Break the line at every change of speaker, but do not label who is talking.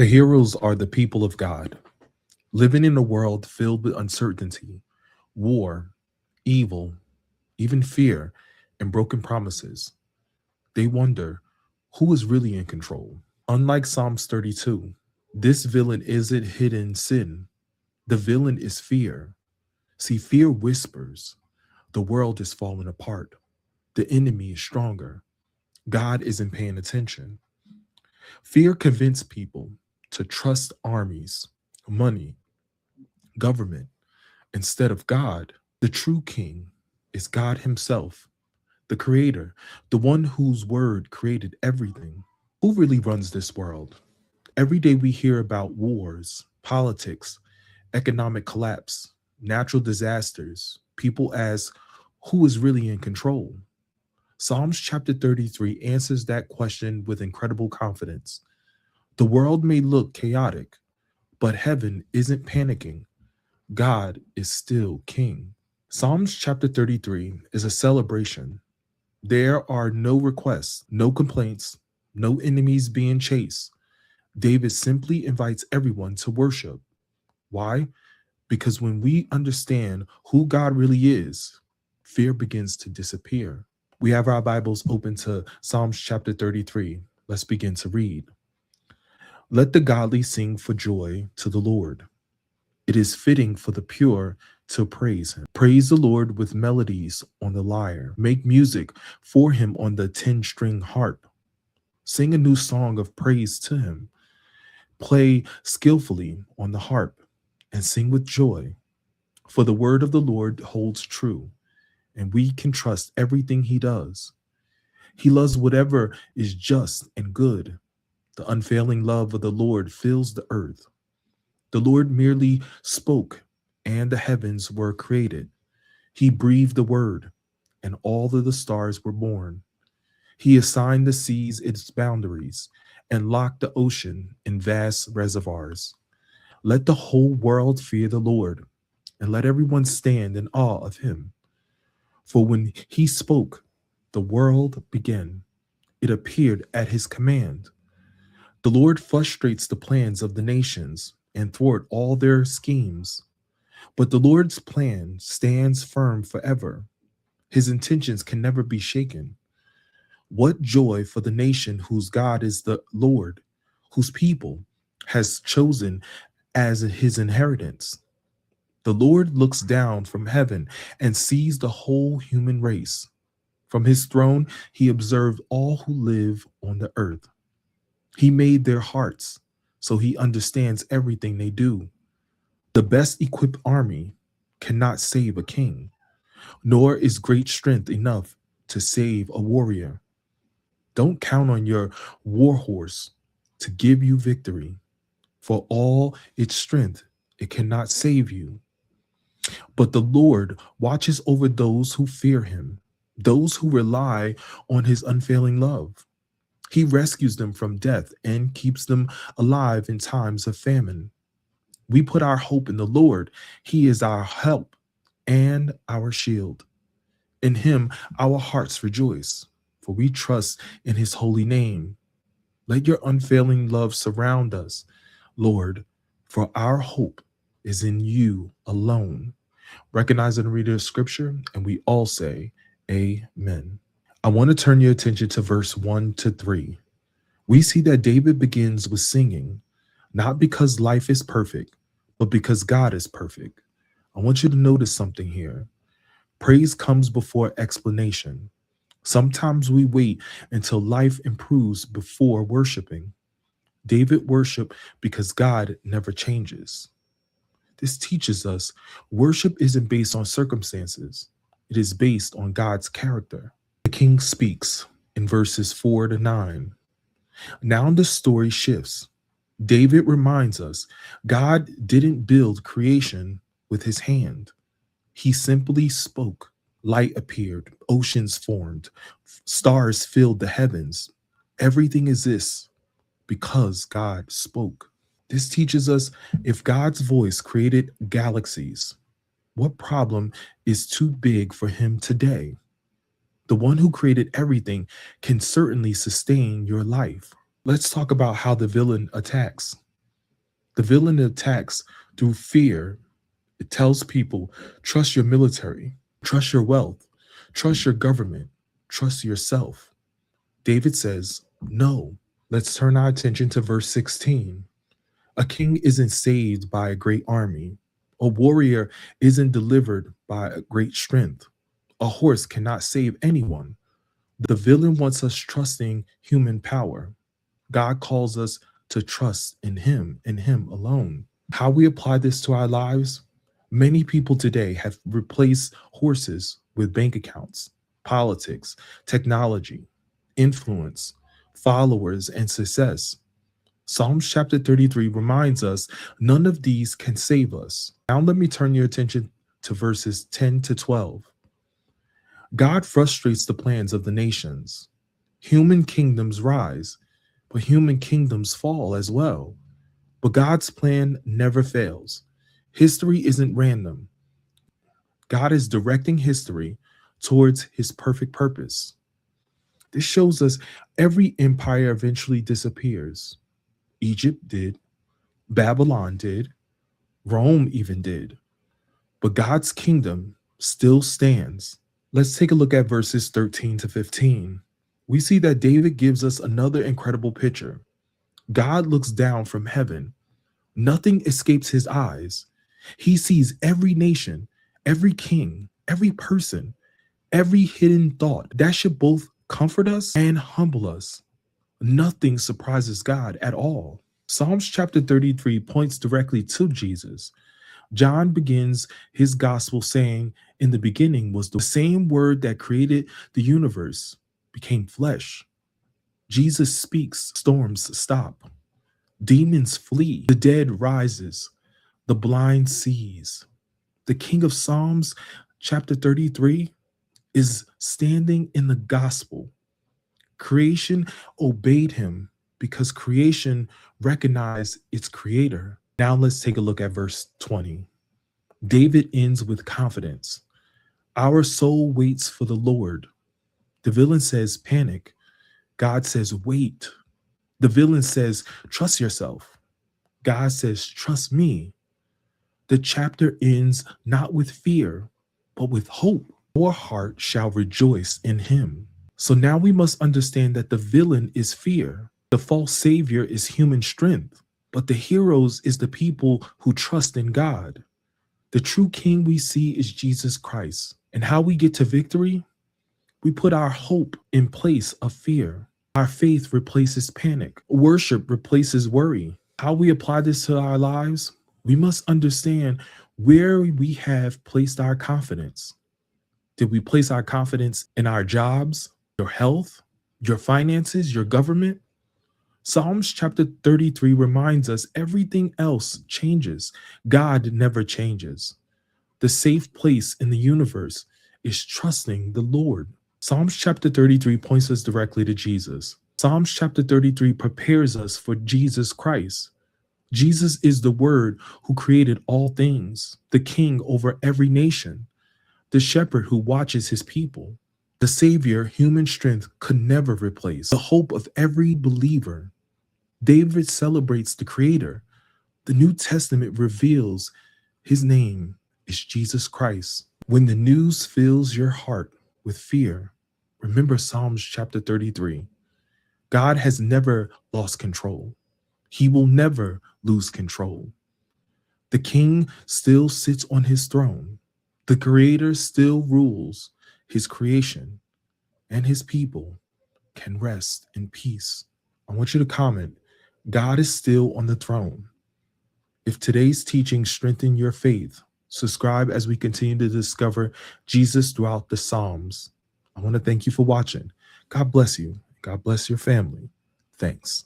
The heroes are the people of God, living in a world filled with uncertainty, war, evil, even fear, and broken promises. They wonder who is really in control. Unlike Psalms 32, this villain isn't hidden sin. The villain is fear. See, fear whispers, the world is falling apart. The enemy is stronger. God isn't paying attention. Fear convinced people to trust armies, money, government instead of God. The true king is God himself, the creator, the one whose word created everything. Who really runs this world? Every day we hear about wars, politics, economic collapse, natural disasters. People ask, who is really in control? Psalms chapter 33 answers that question with incredible confidence. The world may look chaotic, but heaven isn't panicking. God is still king. Psalms chapter 33 is a celebration. There are no requests, no complaints, no enemies being chased. David simply invites everyone to worship. Why? Because when we understand who God really is, fear begins to disappear. We have our Bibles open to Psalms chapter 33. Let's begin to read. Let the godly sing for joy to the Lord. It is fitting for the pure to praise him. Praise the Lord with melodies on the lyre. Make music for him on the 10-string harp. Sing a new song of praise to him. Play skillfully on the harp and sing with joy. For the word of the Lord holds true, and we can trust everything he does. He loves whatever is just and good. The unfailing love of the Lord fills the earth. The Lord merely spoke, and the heavens were created. He breathed the word, and all of the stars were born. He assigned the seas its boundaries and locked the ocean in vast reservoirs. Let the whole world fear the Lord, and let everyone stand in awe of him. For when he spoke, the world began. It appeared at his command. The Lord frustrates the plans of the nations and thwart all their schemes. But the Lord's plan stands firm forever. His intentions can never be shaken. What joy for the nation whose God is the Lord, whose people has chosen as his inheritance. The Lord looks down from heaven and sees the whole human race. From his throne, he observed all who live on the earth. He made their hearts, so he understands everything they do. The best equipped army cannot save a king, nor is great strength enough to save a warrior. Don't count on your war horse to give you victory. For all its strength, it cannot save you. But the Lord watches over those who fear him, those who rely on his unfailing love. He rescues them from death and keeps them alive in times of famine. We put our hope in the Lord. He is our help and our shield. In him, our hearts rejoice, for we trust in his holy name. Let your unfailing love surround us, Lord, for our hope is in you alone. Recognize and read the scripture, and we all say, Amen. I want to turn your attention to verse 1 to 3. We see that David begins with singing, not because life is perfect, but because God is perfect. I want you to notice something here. Praise comes before explanation. Sometimes we wait until life improves before worshiping. David worshiped because God never changes. This teaches us worship isn't based on circumstances. It is based on God's character. The king speaks in verses 4 to 9. Now the story shifts. David reminds us God didn't build creation with his hand. He simply spoke. Light appeared, oceans formed, stars filled the heavens. Everything exists because God spoke. This teaches us if God's voice created galaxies, what problem is too big for him today? The one who created everything can certainly sustain your life. Let's talk about how the villain attacks. The villain attacks through fear. It tells people, trust your military, trust your wealth, trust your government, trust yourself. David says, no. Let's turn our attention to verse 16. A king isn't saved by a great army. A warrior isn't delivered by a great strength. A horse cannot save anyone. The villain wants us trusting human power. God calls us to trust in Him alone. How we apply this to our lives? Many people today have replaced horses with bank accounts, politics, technology, influence, followers, and success. Psalms chapter 33 reminds us none of these can save us. Now let me turn your attention to verses 10 to 12. God frustrates the plans of the nations. Human kingdoms rise, but human kingdoms fall as well. But God's plan never fails. History isn't random. God is directing history towards his perfect purpose. This shows us every empire eventually disappears. Egypt did, Babylon did, Rome even did. But God's kingdom still stands. Let's take a look at verses 13 to 15. We see that David gives us another incredible picture. God looks down from heaven. Nothing escapes his eyes. He sees every nation, every king, every person, every hidden thought. That should both comfort us and humble us. Nothing surprises God at all. Psalms chapter 33 points directly to Jesus. John begins his gospel saying, in the beginning was the same word that created the universe, became flesh. Jesus speaks, storms stop, demons flee, the dead rises, the blind sees. The King of Psalms chapter 33 is standing in the gospel. Creation obeyed him because creation recognized its creator. Now let's take a look at verse 20. David ends with confidence. Our soul waits for the Lord. The villain says, panic. God says, wait. The villain says, trust yourself. God says, trust me. The chapter ends not with fear, but with hope. Our heart shall rejoice in him. So now we must understand that the villain is fear. The false savior is human strength, but the heroes is the people who trust in God. The true king we see is Jesus Christ. And how we get to victory? We put our hope in place of fear. Our faith replaces panic. Worship replaces worry. How we apply this to our lives? We must understand where we have placed our confidence. Did we place our confidence in our jobs, your health, your finances, your government? Psalms chapter 33 reminds us everything else changes. God never changes. The safe place in the universe is trusting the Lord. Psalms chapter 33 points us directly to Jesus. Psalms chapter 33 prepares us for Jesus Christ. Jesus is the Word who created all things, the King over every nation, the shepherd who watches his people, the Savior human strength could never replace, the hope of every believer. David celebrates the Creator. The New Testament reveals his name is Jesus Christ. When the news fills your heart with fear, remember Psalms chapter 33. God has never lost control. He will never lose control. The King still sits on his throne. The Creator still rules his creation, and his people can rest in peace. I want you to comment, God is still on the throne. If today's teaching strengthened your faith, subscribe as we continue to discover Jesus throughout the Psalms. I want to thank you for watching. God bless you. God bless your family. Thanks.